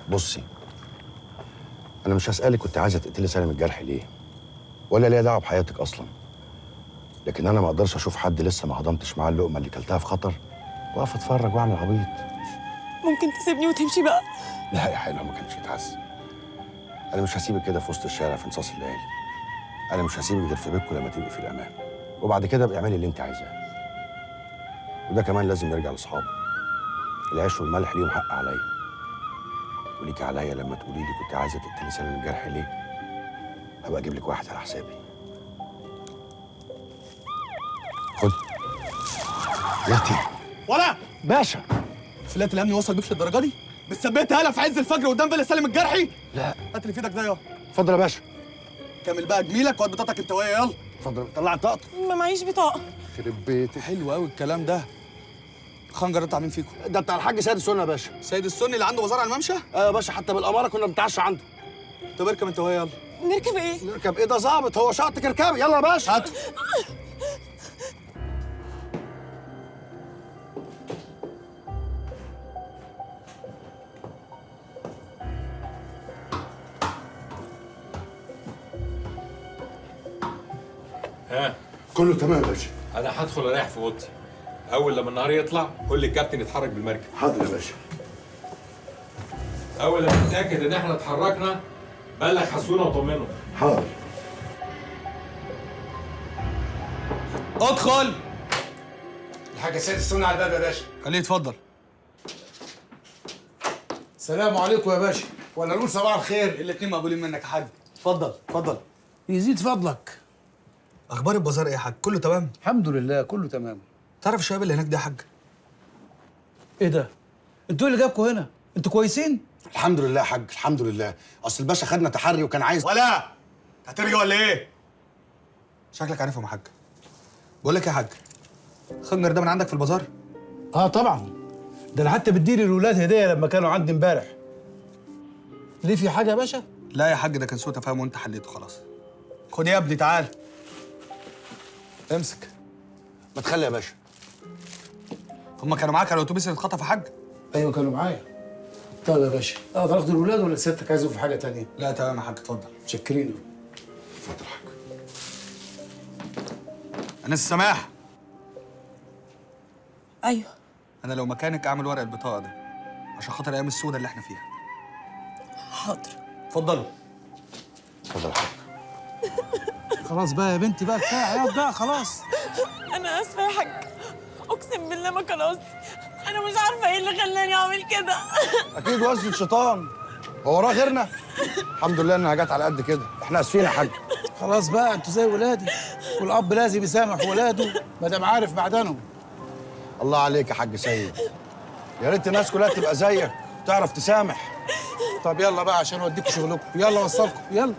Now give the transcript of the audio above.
بصي، انا مش هسألك كنت عايزه تقتلي سالم الجرحي ليه، ولا ليا دعوه بحياتك اصلا. لكن انا ما اقدرش اشوف حد لسه ما هضمتش معاه اللقمه اللي كلتها في خطر واقف اتفرج واعمل عبيط. ممكن تسيبني وتمشي بقى؟ لا يا حلوه، ما كانش يتعز. انا مش هسيبك كده في وسط الشارع في نصاص الليالي. انا مش هسيبك غير في بيتكم لما تبقي في الامان، وبعد كده ابقي اعملي اللي انت عايزاه. وده كمان لازم يرجع لاصحابه. العيش والملح ليهم حق عليا، وليكي عليا لما تقولي لي كنت عايزه تقتلي سالم الجرحي ليه، هبقى اجيب لك واحد على حسابي. خد يا اختي. ولا باشا، فلات الامن وصل بيك للدرجه دي؟ بتثبت هلا في عز الفجر قدام فيلا سالم الجرحي؟ لا هات اللي في ايدك ده يلا. اتفضل يا باشا. كمل بقى جميلك وهات بطاقتك انت وهي يلا. اتفضل طلع بطاقتك. ما معيش بطاقه. يخرب بيتك. حلو قوي الكلام ده. خنجر انت عاملين فيكم؟ ده بتاع الحاج سيد السنه يا باشا. سيد السني اللي عنده بازار على الممشى؟ ايوه يا باشا، حتى بالاماره كنا بنتعشى عنده. طب اركب انت وهي يلا. نركب ايه؟ نركب ايه؟ ده ظابط، هو شاطك اركبي يلا يا باشا. هات. ها، كله تمام يا باشا. انا هدخل اريح في اوضتي. اول لما النهار يطلع قول للكابتن يتحرك بالمركب. حاضر يا باشا. اول لما تتاكد ان احنا اتحركنا بلغ حسونه وطمنه. حاضر. ادخل. الحاج سيد السنة على الباب يا باشا. خليه يتفضل. السلام عليكم يا باشا، ولا نقول صباح الخير؟ الاتنين مقبولين منك يا حاج. اتفضل اتفضل. يزيد فضلك. اخبار البازار ايه يا حاج؟ كله تمام؟ الحمد لله كله تمام. تعرف الشباب اللي هناك ده يا حاج؟ ايه ده؟ انتوا اللي جابكوا هنا؟ انتوا كويسين؟ الحمد لله يا حاج، الحمد لله. اصل الباشا خدنا تحري وكان عايز. ولا هترجع ولا ايه؟ شكلك عارفهم يا حاج. بقول لك إيه يا حاج، خنجر ده من عندك في البازار؟ اه طبعا. ده انا حتى بديلي الولاد هديه لما كانوا عندي امبارح. ليه في حاجه يا باشا؟ لا يا حاج، ده كان سوء تفاهم وانت حليته خلاص. خد يا ابني تعال. امسك. ما تخلي يا باشا. هما كانوا معاك على الاتوبيس اللي اتخطف يا حاج؟ ايوه كانوا معايا. طيب يا باشا، اقدر اخد الولاد ولا سيادتك عايزهم في حاجه تانية؟ لا تمام يا حاج، اتفضل. متشكرين. اتفضل يا حاج. انس السماح، ايوه. انا لو مكانك اعمل ورق البطاقه ده عشان خاطر الايام السوداء اللي احنا فيها. حاضر. اتفضلوا. اتفضل يا حاج. خلاص بقى يا بنتي، بقى كفايه عياط بقى خلاص. انا اسفه يا حاج، اقسم بالله ما كان قصدي. انا مش عارفه ايه اللي خلاني اعمل كده. اكيد وزن الشيطان، هو وراه غيرنا؟ الحمد لله انها جت على قد كده، احنا اسفين يا حاج. خلاص بقى انتوا زي ولادي، والاب لازم يسامح ولاده ما دام عارف معدنهم. الله عليك يا حاج سيد، يا ريت الناس كلها تبقى زيك تعرف تسامح. طب يلا بقى عشان اوديكم شغلكم، يلا وصلكم يلا.